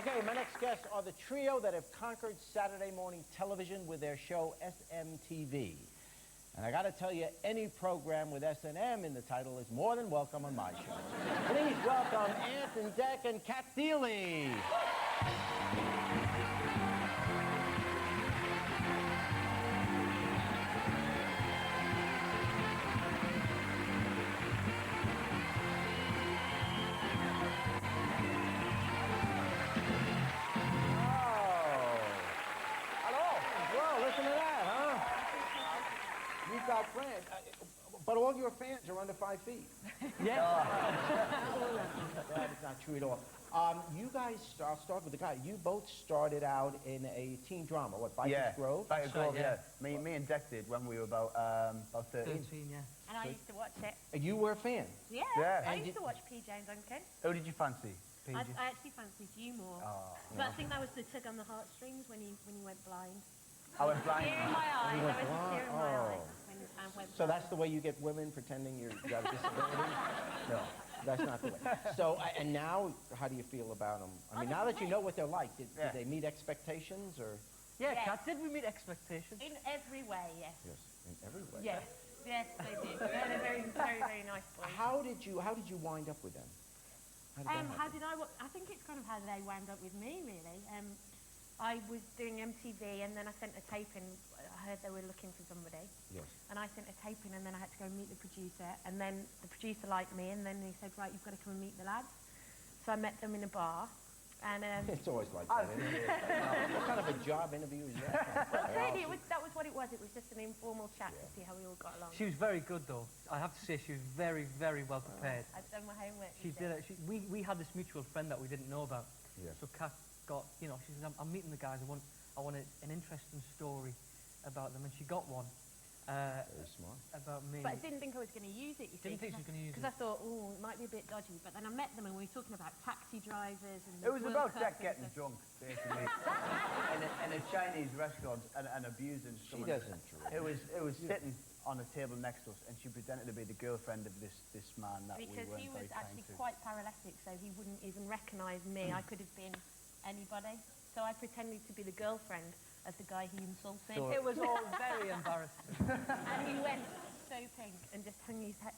Okay, my next guests are the trio that have conquered Saturday morning television with their show SMTV. And I got to tell you, any program with S&M in the title is more than welcome on my show. Please welcome Ant and Dec and Cat Interview. You've got friends, but all your fans are under 5 feet. Yeah. That is not true at all. You guys, I'll start with the guy. You both started out in a teen drama, what, Bikers Grove? Bikers Grove, yeah. Me and Dec did when we were about 13. 13, yeah. And I used to watch it. You were a fan? Yeah, Yeah. I used to watch PJ and Duncan. Who did you fancy? PJ? I actually fancied you more. Oh, But I think that was the tug on the heartstrings when you went blind. I went blind. Tear in my eyes. You went There was a tear in my blind? eyes when I went So blind. that's the way you get women pretending you got a disability? No. That's not the way. So, and now, how do you feel about them? I mean, now that you know what they're like, did they meet expectations, or? Yeah, Yes. Kat, did we meet expectations? In every way, yes. Yes, in every way. Yes, yes, they did. They're very, very, very nice boys. How did you wind up with them? How did I think it's kind of how they wound up with me, really. I was doing MTV, and then I sent a tape in. I heard they were looking for somebody. Yes. And I sent a tape in, and then I had to go and meet the producer. And then the producer liked me, and then he said, right, you've got to come and meet the lads. So I met them in a bar. And It's always like that, isn't it? What kind of a job interview is that? well, really, that was what it was. It was just an informal chat to see how we all got along. She was very good, though. I have to say, she was very, very well prepared. I've done my homework. She did it. We had this mutual friend that we didn't know about. Yeah. So Kat got, you know, she said, I'm meeting the guys. I want an interesting story about them, and she got one. Very smart. About me. But I didn't think I was going to use it, you see. Didn't think she was going to use it. Because I thought, oh, it might be a bit dodgy. But then I met them, and we were talking about taxi drivers and It was World about Cup Dec getting drunk, basically, in a Chinese restaurant and abusing someone. She doesn't drink. It was sitting on a table next to us, and she pretended to be the girlfriend of this man that Because we weren't he was very kind actually to. quite paralytic, so he wouldn't even recognise me. I could have been anybody. So I pretended to be the girlfriend of the guy he insulted. It was all very embarrassing. And he went so pink and just hung his head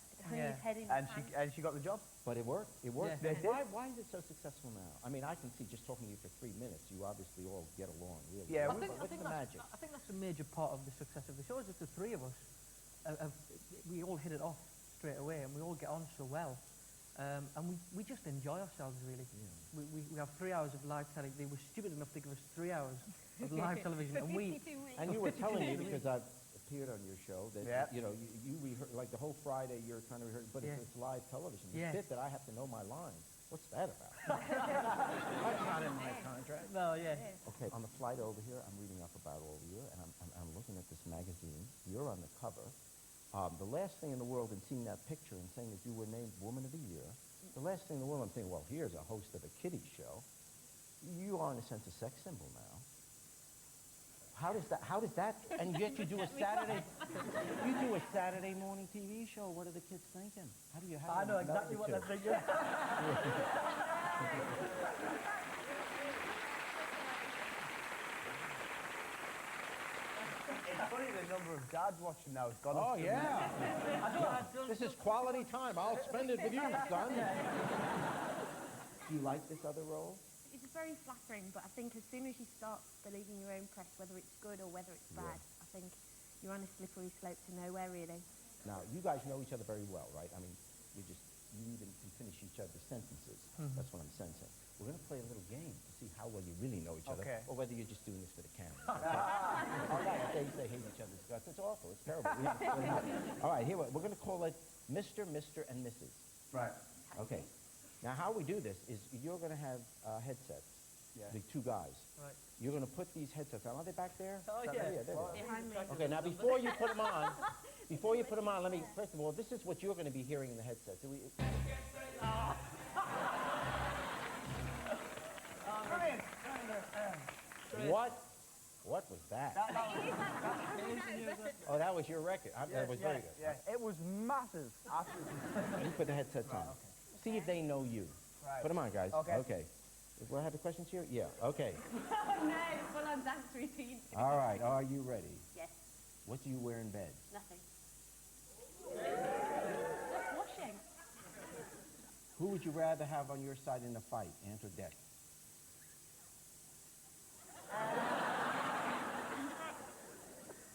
in his hands. And she got the job. But it worked. It worked. Yeah. Why is it so successful now? I mean, I can see just talking to you for 3 minutes, you obviously all get along really. Yeah, What's I the magic? think that's a major part of the success of the show, is that the three of us, we all hit it off straight away, and we all get on so well. And we just enjoy ourselves, really. Yeah. We have 3 hours of live television. They were stupid enough to give us 3 hours of live television, and we... And you were telling me, because I've appeared on your show, that you know, you rehearse, like the whole Friday you're kind of rehearsing, but it's live television. The bit that I have to know my lines. What's that about? That's not in my contract. No, yeah. Okay, on the flight over here, I'm reading up about all of you, and I'm looking at this magazine. You're on the cover. The last thing in the world in seeing that picture and saying that you were named Woman of the Year, the last thing in the world I'm thinking, well, here's a host of a kiddie show. You are, in a sense, a sex symbol now. How does that, and yet you do a Saturday morning TV show. What are the kids thinking? How do you have I know exactly what they're thinking. It's funny the number of dads watching now has gone up. Oh, yeah. This is quality time. I'll spend it with you, son. Do you like this other role? It's very flattering, but I think as soon as you start believing your own press, whether it's good or whether it's bad, I think you're on a slippery slope to nowhere, really. Now, you guys know each other very well, right? I mean, you even can finish each other's sentences. That's what I'm sensing. We're going to play a little game to see how well you really know each other, or whether you're just doing this for the camera. All right, they hate each other's guts. It's awful. It's terrible. All right, here we're going to call it Mr., Mr., and Mrs. Right. Okay. Now, how we do this is you're going to have headsets, the two guys. Right. You're going to put these headsets on. Are they back there? Oh, yeah. There they are. Behind me. Okay, now before you put them on, let me, first of all, this is what you're going to be hearing in the headset. What was that? Oh, that was your record. That was very good. Yeah, it was massive. Absolutely. You put the headsets on. See if they know you. Right. Put them on, guys. Okay. Okay. Do I have the questions here? Yeah, okay. Oh no, full on dance routine. All right, are you ready? Yes, What do you wear in bed? nothing. Just washing. Who would you rather have on your side in a fight, Ant or Dec?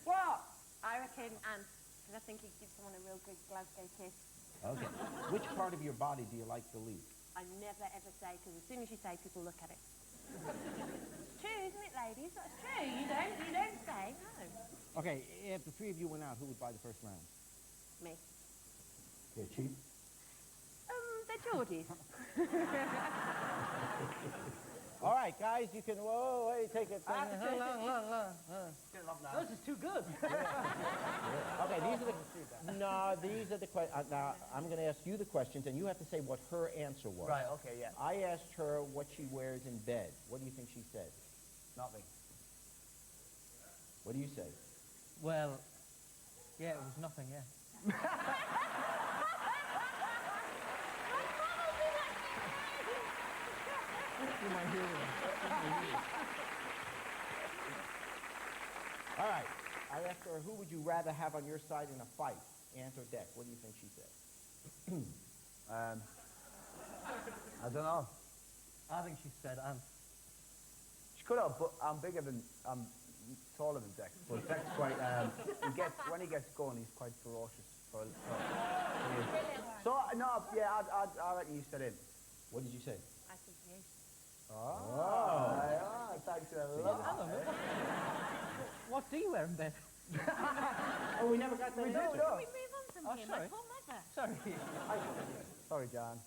What? I reckon Ant, because I think he gives someone a real good Glasgow kiss. Okay. Which part of your body do you like the least? I never ever say, because as soon as you say, people look at it. It's true, isn't it, ladies? That's true. You don't say, no. Okay, if the three of you went out, who would buy the first round? Me. They're cheap? They're Geordies. All right, guys, you can, whoa, wait, take it. Get it off now. This is too good. Okay, these are the questions. Now, I'm going to ask you the questions, and you have to say what her answer was. Right, okay, yeah. I asked her what she wears in bed. What do you think she said? Nothing. What do you say? Well, yeah, it was nothing, yeah. All right. I asked her, who would you rather have on your side in a fight, Ant or Dec? What do you think she said? I don't know. I think she said Ant. She could have, but I'm taller than Dec. But Dec's quite, when he gets going, he's quite ferocious. So, no, yeah, I reckon you said him. What did you say? I said you. Oh, thanks a lot. I don't know. What do you wear in bed? Oh, we never got that We do, answer. no. Can we move on from Oh, here? sorry. My poor mother. Sorry. Sorry, John.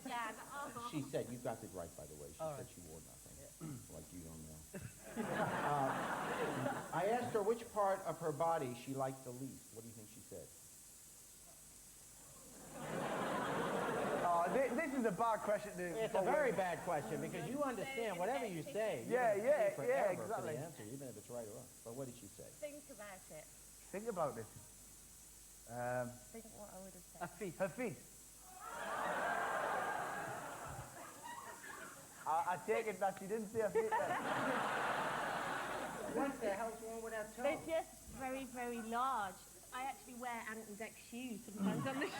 Jan, oh. She said, you got it right, by the way. She All said right. she wore nothing. Like you don't know. I asked her which part of her body she liked the least. What do you think she said? Oh, this is a bad question. It's a very bad question because you understand whatever you say. You're Yeah, gonna yeah, pay forever yeah, for exactly. the answer, even if it's right or wrong. But what did she say? Think about it. Think about it. Think what I would have said. A feet. Her feet. I take it that she didn't say her feet then. What the hell's wrong with that They're just very, very large. I actually wear Ant and Dec's shoes sometimes on the show.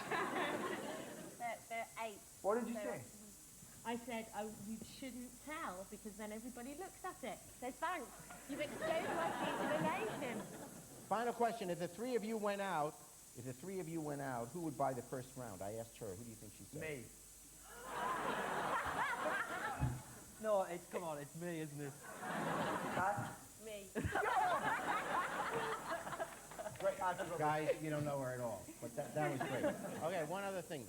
they're 8. What did you say? I said you shouldn't tell because then everybody looks at it. So thanks. You've exposed my future relation. Final question. If the three of you went out, who would buy the first round? I asked her. Who do you think she said? Me. No, come on, it's me, isn't it? Me. Great. Guys, you don't know her at all. But that was great. Okay, one other thing.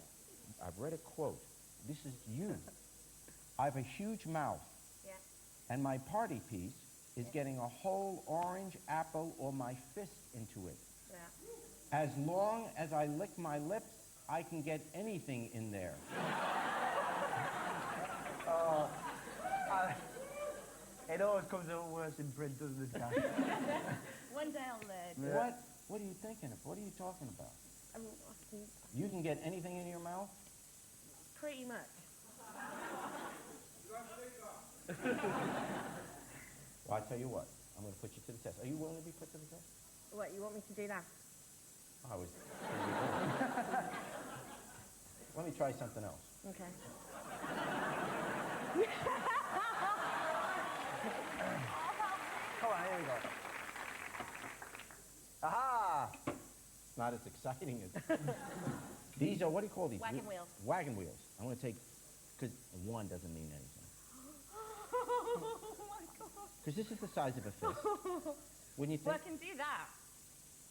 I've read a quote. This is you. I have a huge mouth, Yeah. and my party piece is getting a whole orange apple or my fist into it. Yeah. As long as I lick my lips, I can get anything in there. It always comes out worse in print, doesn't it, guys? One day I'll learn. Yeah. What are you thinking of? What are you talking about? I can You can get anything in your mouth? pretty much. Well, I tell you what. I'm going to put you to the test. Are you willing to be put to the test? What, you want me to do that? I was. Let me try something else. Okay. Come on, here we go. Aha! It's not as exciting as... These are, what do you call these? Wagon wheels. Wagon wheels. I'm going to take, because one doesn't mean anything. Oh my god. Because this is the size of a fist. Wouldn't you Well, I think? can do that.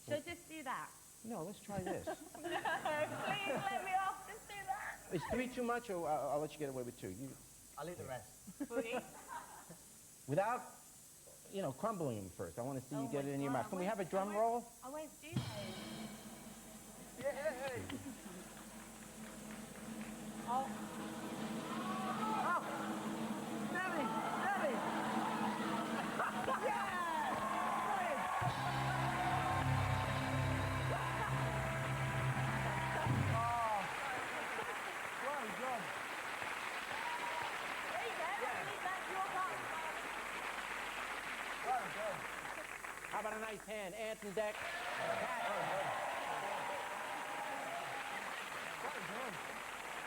Should I just do that? No, let's try this. No, please let me off. Just do that. Is 3 too much, or I'll let you get away with 2? I'll eat the rest. Boogie. Without, crumbling them first. I want to see you Oh get my it in your God, mouth. Can we I have a won't- drum I roll? won't- I won't do those. Yay! Oh. Oh! Nelly! Nelly! Yes! Brilliant! Oh! Well done. There you go. How about a nice hand? Ant and Dec Cat.